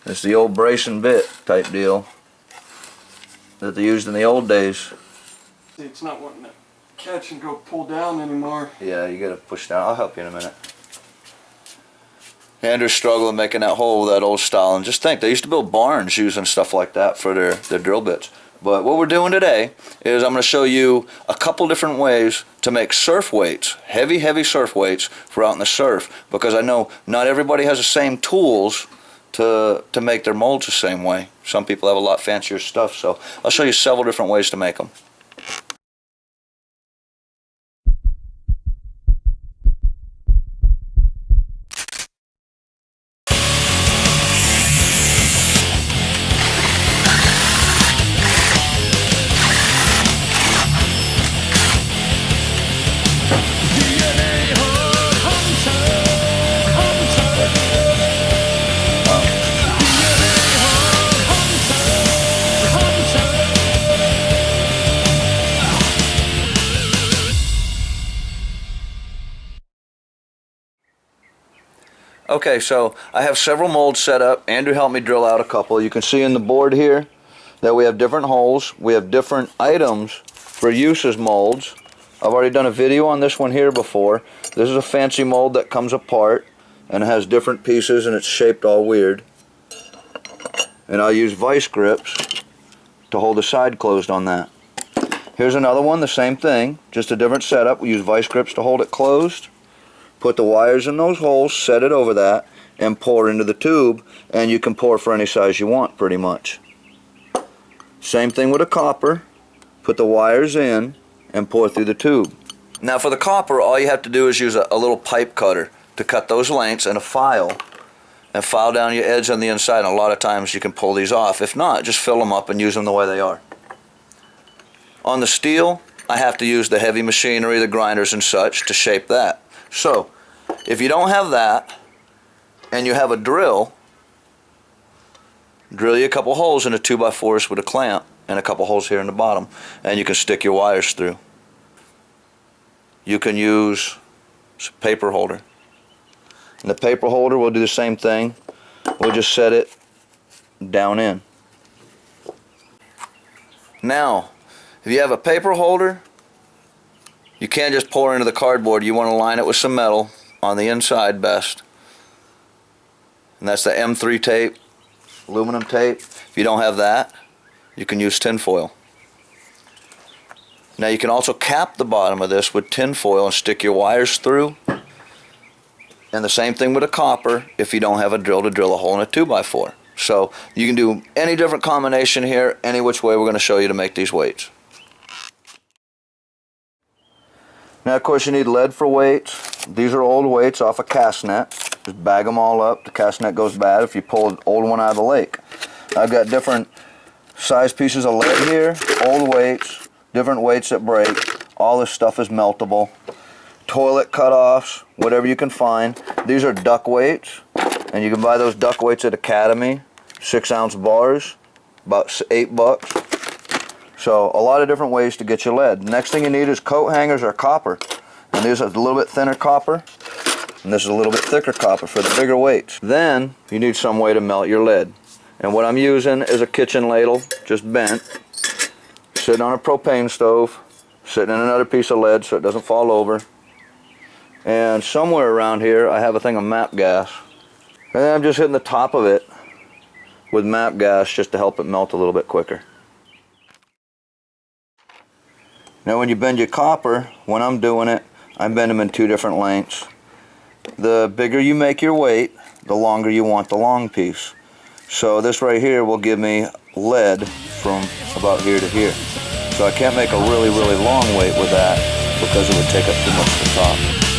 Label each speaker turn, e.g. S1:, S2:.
S1: It's the old brace and bit type deal that they used in the old days.
S2: It's not wanting to catch and go pull down anymore.
S1: Yeah, you gotta push down. I'll help you in a minute. Andrew's struggling making that hole with that old style, and just think, they used to build barns using stuff like that for their drill bits. But what we're doing today is I'm going to show you a couple different ways to make surf weights, heavy surf weights for out in the surf, because I know not everybody has the same tools to make their molds the same way. Some people have a lot fancier stuff, so I'll show you several different ways to make them. Okay, so I have several molds set up. Andrew helped me drill out a couple. You can see in the board here that we have different holes. We have different items for use as molds. I've already done a video on this one here before. This is a fancy mold that comes apart and it has different pieces and it's shaped all weird. And I'll use vice grips to hold the side closed on that. Here's another one, the same thing, just a different setup. We use vice grips to hold it closed. Put the wires in those holes, set it over that, and pour into the tube, and you can pour for any size you want pretty much. Same thing with a copper. Put the wires in and pour through the tube. Now for the copper, all you have to do is use a little pipe cutter to cut those lengths and a file, and file down your edge on the inside, and a lot of times you can pull these off. If not, just fill them up and use them the way they are. On the steel, I have to use the heavy machinery, the grinders and such, to shape that. So, if you don't have that, and you have a drill you a couple holes in a 2x4 with a clamp, and a couple holes here in the bottom, and you can stick your wires through. You can use a paper holder. And the paper holder will do the same thing. We'll just set it down in. Now, if you have a paper holder, you can't just pour into the cardboard. You want to line it with some metal on the inside best. And that's the M3 tape, aluminum tape. If you don't have that, you can use tin foil. Now you can also cap the bottom of this with tin foil and stick your wires through. And the same thing with a copper if you don't have a drill to drill a hole in a 2x4. So you can do any different combination here, any which way we're going to show you to make these weights. Now of course you need lead for weights. These are old weights off a cast net. Just bag them all up. The cast net goes bad if you pull an old one out of the lake. I've got different size pieces of lead here, old weights, different weights that break. All this stuff is meltable. Toilet cutoffs, whatever you can find. These are duck weights, and you can buy those duck weights at Academy, 6-ounce bars, about $8. So a lot of different ways to get your lead. Next thing you need is coat hangers or copper. And this is a little bit thinner copper, and this is a little bit thicker copper for the bigger weights. Then you need some way to melt your lead. And what I'm using is a kitchen ladle, just bent, sitting on a propane stove, sitting in another piece of lead so it doesn't fall over. And somewhere around here I have a thing of MAP gas. And then I'm just hitting the top of it with MAP gas just to help it melt a little bit quicker. Now when you bend your copper, when I'm doing it, I bend them in 2 different lengths. The bigger you make your weight, the longer you want the long piece. So this right here will give me lead from about here to here. So I can't make a really long weight with that because it would take up too much of the top.